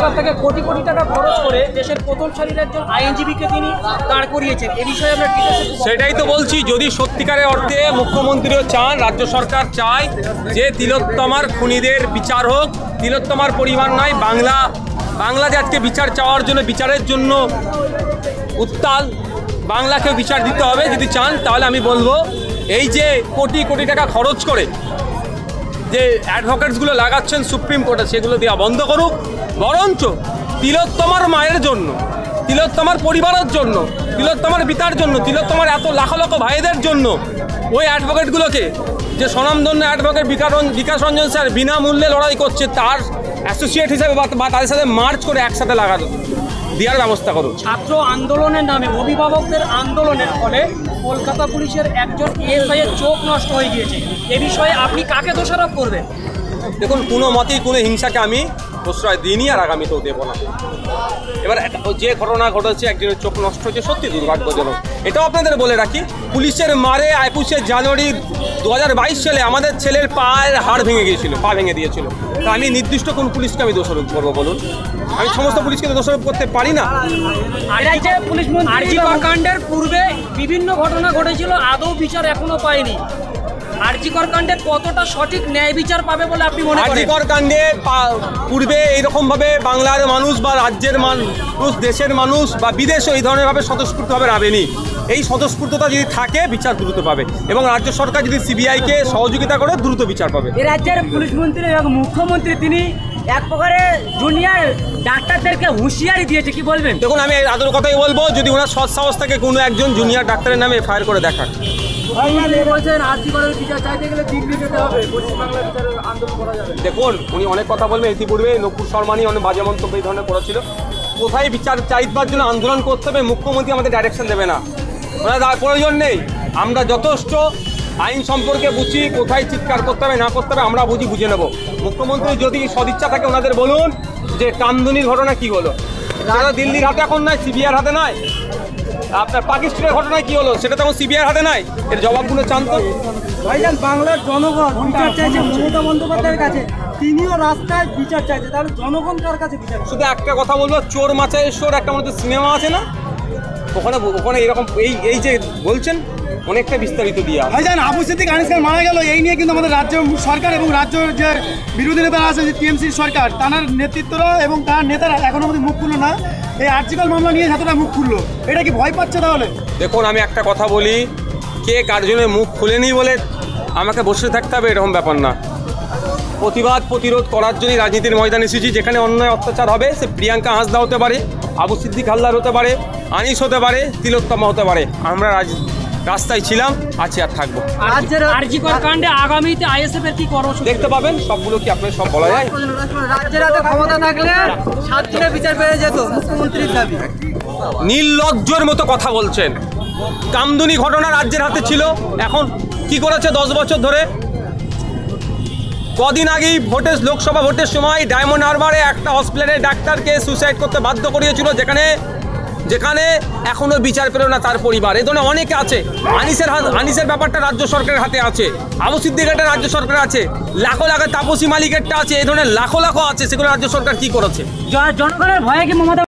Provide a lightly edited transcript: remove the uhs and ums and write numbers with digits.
সরকার থেকে কোটি কোটি টাকা খরচ করে দেশের প্রথম সারির একজন আইনজীবীকে তিনি দাঁড় করিয়েছেন। এ বিষয়ে আমরা সেটাই তো বলছি, যদি সত্যিকারের অর্থে মুখ্যমন্ত্রীও চান, রাজ্য সরকার চায় যে তিলোত্তমার খুনিদের বিচার হোক, তিলোত্তমার পরিবার নয়, বাংলা যে আজকে বিচার চাওয়ার জন্য, বিচারের জন্য উত্তাল, বাংলাকেও বিচার দিতে হবে যদি চান, তাহলে আমি বলবো এই যে কোটি কোটি টাকা খরচ করে যে অ্যাডভোকেটসগুলো লাগাচ্ছেন সুপ্রিম কোর্টে, সেগুলো দেওয়া বন্ধ করুক। বরঞ্চ তিলোত্তমার মায়ের জন্য, তিলোত্তমার পরিবারের জন্য, তিলোত্তমার পিতার জন্য, তিলোত্তমার এত লাখ লাখ ভাইদের জন্য ওই অ্যাডভোকেটগুলোকে, যে স্বনামধন্য অ্যাডভোকেট বিকাশ রঞ্জন স্যার বিনামূল্যে লড়াই করছে, তার অ্যাসোসিয়েট হিসাবে বা তাদের সাথে মার্চ করে একসাথে লাগানো দেওয়ার ব্যবস্থা করুন। ছাত্র আন্দোলনের নামে, অভিভাবকদের আন্দোলনের ফলে কলকাতা পুলিশের একজন এএসআই এর চোখ নষ্ট হয়ে গিয়েছে। এ বিষয়ে আপনি কাকে দোষারোপ করবেন? দেখুন, কোনো মতেই কোনো হিংসাকে আমি প্রশ্রয় দিইনি, আর আগামীতেও দেবো না। এবার যে ঘটনা ঘটেছে, একজনের চোখ নষ্ট হয়েছে, সত্যি দুর্ভাগ্যজনক। এটাও আপনাদের বলে রাখি, পুলিশের মারে 21শে জানুয়ারি 2022 সালে আমাদের ছেলের পায়ের হাড় ভেঙে গিয়েছিল, পা ভেঙে দিয়েছিল। তা আমি নির্দিষ্ট কোন পুলিশকে আমি দোষারোপ করবো বলুন? আমি সমস্ত পুলিশকে দোষারোপ করতে পারি না। আরজি কর কাণ্ডের পূর্বে বিভিন্ন ঘটনা ঘটেছিল, আদৌ বিচার এখনো পায়নি। আরজি কর কাণ্ডে কতটা সঠিক ন্যায় বিচার পাবে বলে আপনি মনে করেন? আরজি কর কাণ্ডে পূর্বে এইরকমভাবে বাংলার মানুষ বা রাজ্যের মানুষ, দেশের মানুষ বা বিদেশে এই ধরনের ভাবে স্বতঃস্ফূর্তভাবে ভাবেনি। এই স্বতঃস্ফূর্ততা যদি থাকে, বিচার দ্রুত পাবে, এবং রাজ্য সরকার যদি সিবিআইকে সহযোগিতা করে দ্রুত বিচার পাবে। এই রাজ্যের পুলিশ মন্ত্রী এবং মুখ্যমন্ত্রী তিনি এক প্রকারে জুনিয়র ডাক্তারদেরকে হুঁশিয়ারি দিয়েছে, কি বলবেন? দেখুন, আমি আদর কথাই বলবো, যদি ওনার সৎ সাহস থেকে কোনো একজন জুনিয়র ডাক্তারের নামে এফআইআর করে দেখান। দেখুন, উনি অনেক কথা বলবেন, ইতিপূর্বে নকুর শর্মা নিয়ে অনেক বাজে মন্তব্য এই ধরনের করেছিল। কোথায় বিচার চাইবার জন্য আন্দোলন করতে হবে, মুখ্যমন্ত্রী আমাদের ডাইরেকশন দেবে না, ওনার প্রয়োজন নেই। আমরা যথেষ্ট আইন সম্পর্কে বুঝি, কোথায় চিৎকার করতে হবে না করতে হবে আমরা বুঝে নেব। মুখ্যমন্ত্রী যদি সদিচ্ছা থাকে, ওনাদের বলুন যে কামদুনির ঘটনা কি হলো, সেটা দিল্লির হাতে এখন নয়, সিবিআইয়ের হাতে নয়। আপনার পাকিস্তানের ঘটনায় কি হলো, সেটা তখন সিবিআইয়ের হাতে নয়। এর জবাবগুলো চান তো। ভাইজান, বাংলার জনগণ বিচার চাইছে মমতা বন্দ্যোপাধ্যায়ের কাছে, তিনিও রাস্তায় বিচার চাইছে, তাহলে জনগণ কার কাছে বিচার? শুধু একটা কথা বলবো, চোর মাচায়ের শোর একটা মধ্যে সিনেমা আছে না, ওখানে এরকম এই যে বলছেন অনেকটা বিস্তারিত দিয়া। ভাইজান, আবু সিদ্দিক আনিস খান মারা গেল, এই নিয়ে কিন্তু আমাদের রাজ্য সরকার এবং রাজ্যের যে বিরোধী নেতারা আছে, যে টিএমসির সরকার, তার নেতৃত্বরা এবং তার নেতারা এখনো আমাদের মুখ খুললো না। এই আর্জিকল মামলা নিয়ে এতটা মুখ খুললো, এটা কি ভয় পাচ্ছে তাহলে? দেখুন, আমি একটা কথা বলি, কে কার জন্য মুখ খুলেনি বলে আমাকে বসে থাকতে হবে এরকম ব্যাপার না। প্রতিবাদ প্রতিরোধ করার জন্যই রাজনীতির ময়দানে এসেছি। যেখানে অন্যায় অত্যাচার হবে, সে প্রিয়াঙ্কা হাঁসদা হতে পারে, আবু সিদ্দিক হালদার হতে পারে, আনিস হতে পারে, তিলোত্তমা হতে পারে, আমরা রাস্তায় ছিলাম, আছি, আর থাকবো। আরজি কর কাণ্ডে আগামীতে আইএসএফ এর কি কর্মসূচি দেখতে পাবেন, সবগুলো কি আপনার সব বলা যায়? রাজ্যের হাতে ক্ষমতা থাকলে 7 দিনে বিচার পেয়ে যেত, মুখ্যমন্ত্রীর দাবি। নির্লজ্জের মতো কথা বলছেন। কামদুনি ঘটনা রাজ্যের হাতে ছিল, এখন কি করেছে 10 বছর ধরে? কদিন আগেই লোকসভা ভোটের সময় ডায়মন্ড হারবারে একটা হসপিটালের ডাক্তারকে সুসাইড করতে বাধ্য করিয়েছিল, যেখানে এখনো বিচার পেল না তার পরিবার। এই ধরনের অনেকে আছে। আনিসের ব্যাপারটা রাজ্য সরকারের হাতে আছে, আবু সিদ্দিকেরটা রাজ্য সরকার আছে, লাখো তাপসী মালিকেরটা আছে, এই ধরনের লাখো আছে, সেগুলো রাজ্য সরকার কি করেছে? জনগণের ভয়ে কি মমতা